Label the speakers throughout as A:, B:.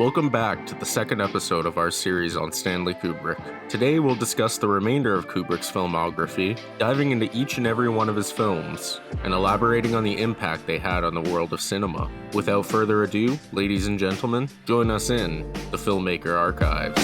A: Welcome back to the second episode of our series on Stanley Kubrick. Today we'll discuss the remainder of Kubrick's filmography, diving into each and every one of his films, and elaborating on the impact they had on the world of cinema. Without further ado, ladies and gentlemen, join us in the Filmmaker Archives.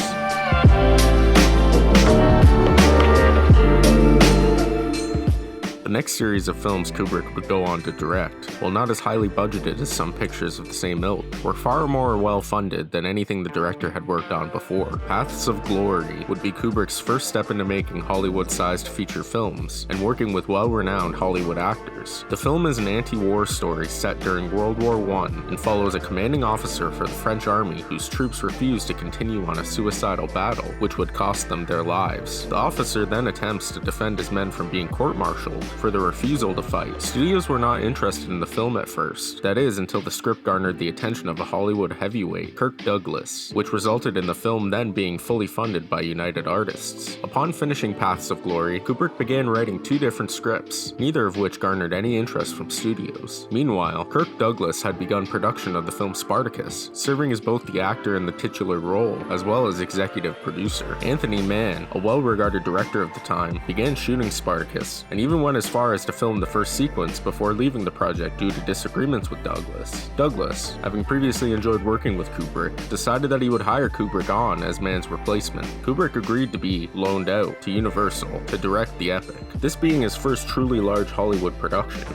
A: The next series of films Kubrick would go on to direct, while not as highly budgeted as some pictures of the same ilk, were far more well-funded than anything the director had worked on before. Paths of Glory would be Kubrick's first step into making Hollywood-sized feature films, and working with well-renowned Hollywood actors. The film is an anti-war story set during World War I, and follows a commanding officer for the French army whose troops refuse to continue on a suicidal battle, which would cost them their lives. The officer then attempts to defend his men from being court-martialed for the refusal to fight. Studios were not interested in the film at first, that is, until the script garnered the attention of a Hollywood heavyweight, Kirk Douglas, which resulted in the film then being fully funded by United Artists. Upon finishing Paths of Glory, Kubrick began writing two different scripts, neither of which garnered any interest from studios. Meanwhile, Kirk Douglas had begun production of the film Spartacus, serving as both the actor in the titular role, as well as executive producer. Anthony Mann, a well-regarded director of the time, began shooting Spartacus, and even went as far as to film the first sequence before leaving the project due to disagreements with Douglas. Douglas, having previously enjoyed working with Kubrick, decided that he would hire Kubrick on as Mann's replacement. Kubrick agreed to be loaned out to Universal to direct the epic, this being his first truly large Hollywood production.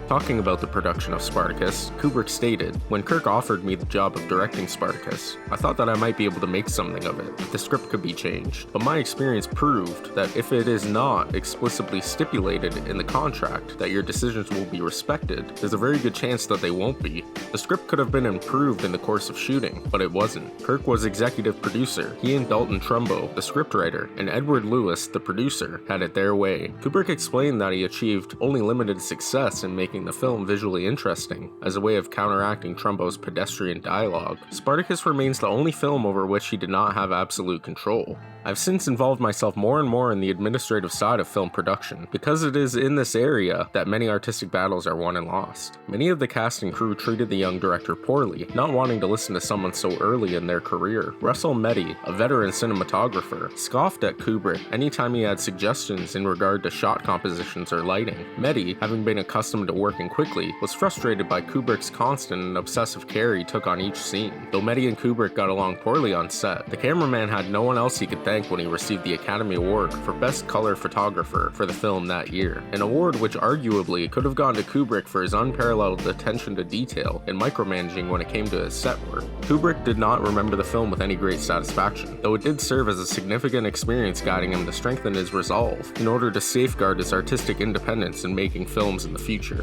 A: Talking about the production of Spartacus, Kubrick stated, "When Kirk offered me the job of directing Spartacus, I thought that I might be able to make something of it, if the script could be changed. But my experience proved that if it is not explicitly stipulated in the contract that your decisions will be respected, there's a very good chance that they won't be. The script could have been improved in the course of shooting, but it wasn't. Kirk was executive producer. He and Dalton Trumbo, the scriptwriter, and Edward Lewis, the producer, had it their way." Kubrick explained that he achieved only limited success in making the film visually interesting, as a way of counteracting Trumbo's pedestrian dialogue. Spartacus remains the only film over which he did not have absolute control. "I've since involved myself more and more in the administrative side of film production, because it is in this area that many artistic battles are won and lost. Many of the cast and crew treated the young director poorly, not wanting to listen to someone so early in their career. Russell Meddy, a veteran cinematographer, scoffed at Kubrick anytime he had suggestions in regard to shot compositions or lighting. Meddy, having been accustomed to working quickly, was frustrated by Kubrick's constant and obsessive care he took on each scene. Though Meddy and Kubrick got along poorly on set, the cameraman had no one else he could thank when he received the Academy Award for Best Color Photographer for the film that year, an award which arguably could have gone to Kubrick for his unparalleled attention to detail and micromanaging when it came to his set work. Kubrick did not remember the film with any great satisfaction, though it did serve as a significant experience guiding him to strengthen his resolve in order to safeguard his artistic independence in making films in the future.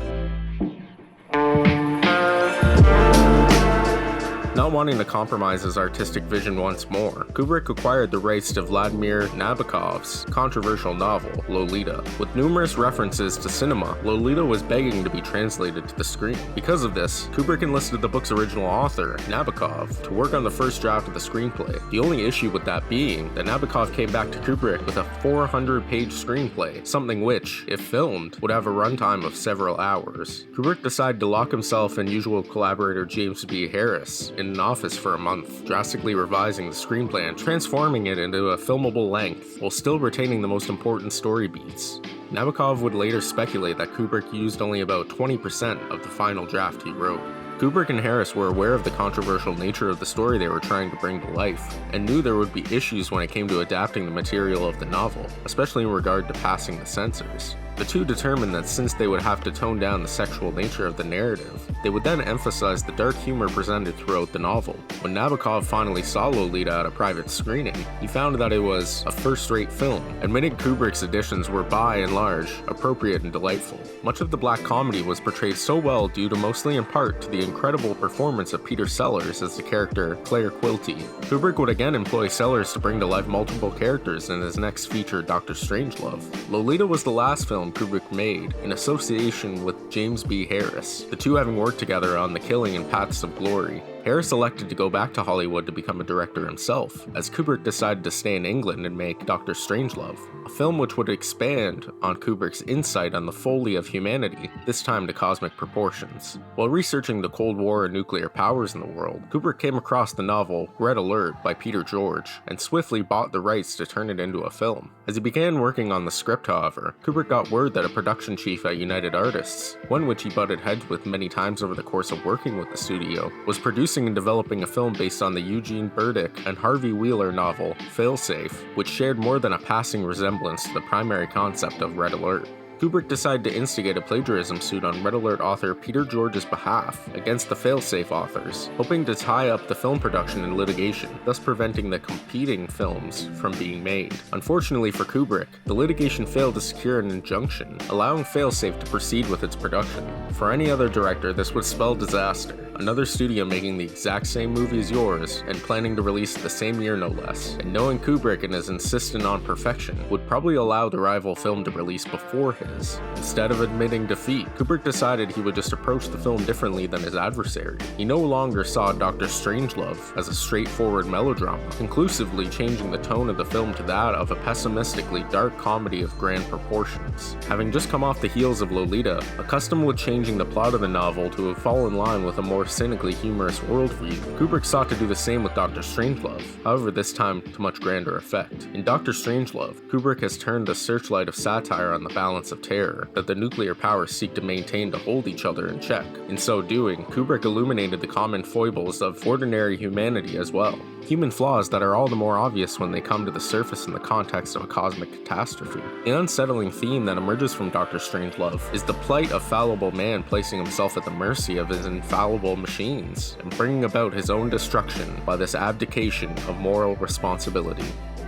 A: Not wanting to compromise his artistic vision once more, Kubrick acquired the rights to Vladimir Nabokov's controversial novel, Lolita. With numerous references to cinema, Lolita was begging to be translated to the screen. Because of this, Kubrick enlisted the book's original author, Nabokov, to work on the first draft of the screenplay. The only issue with that being that Nabokov came back to Kubrick with a 400-page screenplay, something which, if filmed, would have a runtime of several hours. Kubrick decided to lock himself and usual collaborator James B. Harris in an office for a month, drastically revising the screenplay and transforming it into a filmable length, while still retaining the most important story beats. Nabokov would later speculate that Kubrick used only about 20% of the final draft he wrote. Kubrick and Harris were aware of the controversial nature of the story they were trying to bring to life, and knew there would be issues when it came to adapting the material of the novel, especially in regard to passing the censors. The two determined that since they would have to tone down the sexual nature of the narrative, they would then emphasize the dark humor presented throughout the novel. When Nabokov finally saw Lolita at a private screening, he found that it was a first-rate film, admitting Kubrick's additions were by and large appropriate and delightful. Much of the black comedy was portrayed so well due to mostly in part to the incredible performance of Peter Sellers as the character Claire Quilty. Kubrick would again employ Sellers to bring to life multiple characters in his next feature, Dr. Strangelove. Lolita was the last film Kubrick made in association with James B. Harris, the two having worked together on The Killing and Paths of Glory. Harris elected to go back to Hollywood to become a director himself, as Kubrick decided to stay in England and make Dr. Strangelove, a film which would expand on Kubrick's insight on the folly of humanity, this time to cosmic proportions. While researching the Cold War and nuclear powers in the world, Kubrick came across the novel Red Alert by Peter George, and swiftly bought the rights to turn it into a film. As he began working on the script, however, Kubrick got word that a production chief at United Artists, one which he butted heads with many times over the course of working with the studio, was producing and developing a film based on the Eugene Burdick and Harvey Wheeler novel Failsafe, which shared more than a passing resemblance to the primary concept of Red Alert. Kubrick decided to instigate a plagiarism suit on Red Alert author Peter George's behalf against the Failsafe authors, hoping to tie up the film production in litigation, thus preventing the competing films from being made. Unfortunately for Kubrick, the litigation failed to secure an injunction, allowing Failsafe to proceed with its production. For any other director, this would spell disaster. Another studio making the exact same movie as yours, and planning to release it the same year no less, and knowing Kubrick and his insistence on perfection, would probably allow the rival film to release before his. Instead of admitting defeat, Kubrick decided he would just approach the film differently than his adversary. He no longer saw Dr. Strangelove as a straightforward melodrama, conclusively changing the tone of the film to that of a pessimistically dark comedy of grand proportions. Having just come off the heels of Lolita, accustomed with changing the plot of the novel to fall in line with a more cynically humorous worldview, Kubrick sought to do the same with Dr. Strangelove, however this time to much grander effect. In Dr. Strangelove, Kubrick has turned the searchlight of satire on the balance of terror that the nuclear powers seek to maintain to hold each other in check. In so doing, Kubrick illuminated the common foibles of ordinary humanity as well. Human flaws that are all the more obvious when they come to the surface in the context of a cosmic catastrophe. The unsettling theme that emerges from Dr. Strangelove is the plight of fallible man placing himself at the mercy of his infallible machines, and bringing about his own destruction by this abdication of moral responsibility.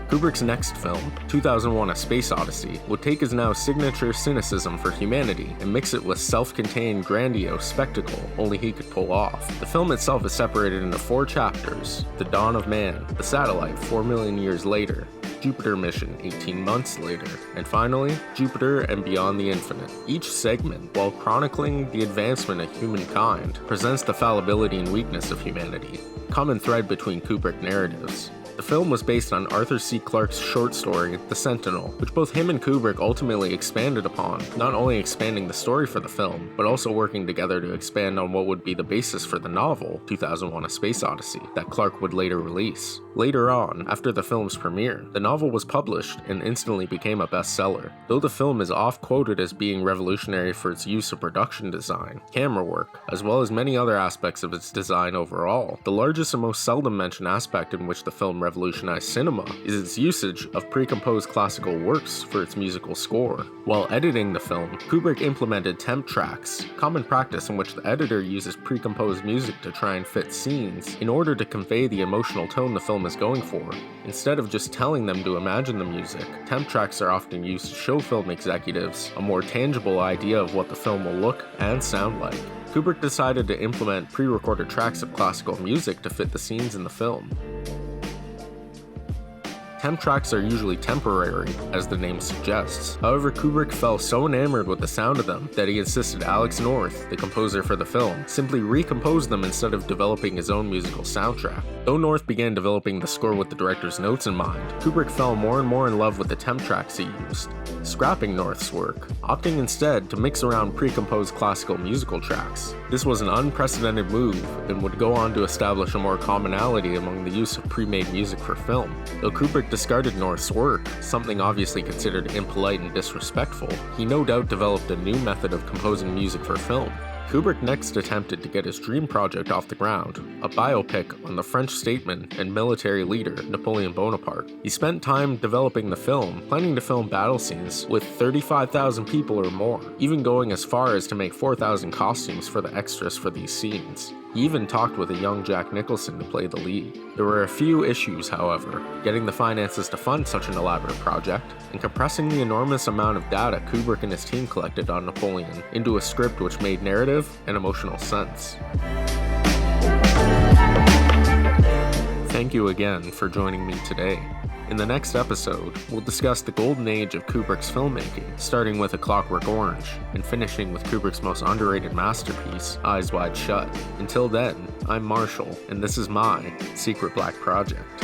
A: Kubrick's next film, 2001: A Space Odyssey, would take his now signature cynicism for humanity and mix it with self-contained grandiose spectacle only he could pull off. The film itself is separated into 4 chapters: The Dawn of Man, The Satellite 4 million years later, Jupiter Mission 18 months later, and finally, Jupiter and Beyond the Infinite. Each segment, while chronicling the advancement of humankind, presents the fallibility and weakness of humanity, common thread between Kubrick narratives. The film was based on Arthur C. Clarke's short story, The Sentinel, which both him and Kubrick ultimately expanded upon, not only expanding the story for the film, but also working together to expand on what would be the basis for the novel, 2001: A Space Odyssey, that Clarke would later release. Later on, after the film's premiere, the novel was published and instantly became a bestseller. Though the film is oft-quoted as being revolutionary for its use of production design, camera work, as well as many other aspects of its design overall, the largest and most seldom mentioned aspect in which the film revolutionized cinema is its usage of pre-composed classical works for its musical score. While editing the film, Kubrick implemented temp tracks, common practice in which the editor uses pre-composed music to try and fit scenes in order to convey the emotional tone the film is going for. Instead of just telling them to imagine the music, temp tracks are often used to show film executives a more tangible idea of what the film will look and sound like. Kubrick decided to implement pre-recorded tracks of classical music to fit the scenes in the film. Temp tracks are usually temporary, as the name suggests. However, Kubrick fell so enamored with the sound of them that he insisted Alex North, the composer for the film, simply recompose them instead of developing his own musical soundtrack. Though North began developing the score with the director's notes in mind, Kubrick fell more and more in love with the temp tracks he used, scrapping North's work, opting instead to mix around pre-composed classical musical tracks. This was an unprecedented move and would go on to establish a more commonality among the use of pre-made music for film. Though Kubrick discarded North's work, something obviously considered impolite and disrespectful, he no doubt developed a new method of composing music for film. Kubrick next attempted to get his dream project off the ground, a biopic on the French statesman and military leader Napoleon Bonaparte. He spent time developing the film, planning to film battle scenes with 35,000 people or more, even going as far as to make 4,000 costumes for the extras for these scenes. He even talked with a young Jack Nicholson to play the lead. There were a few issues, however, getting the finances to fund such an elaborate project, and compressing the enormous amount of data Kubrick and his team collected on Napoleon into a script which made narrative and emotional sense. Thank thank you again for joining me today. In the next episode, we'll discuss the golden age of Kubrick's filmmaking, starting with A Clockwork Orange, and finishing with Kubrick's most underrated masterpiece, Eyes Wide Shut. Until then, I'm Marshall, and this is my Secret Black Project.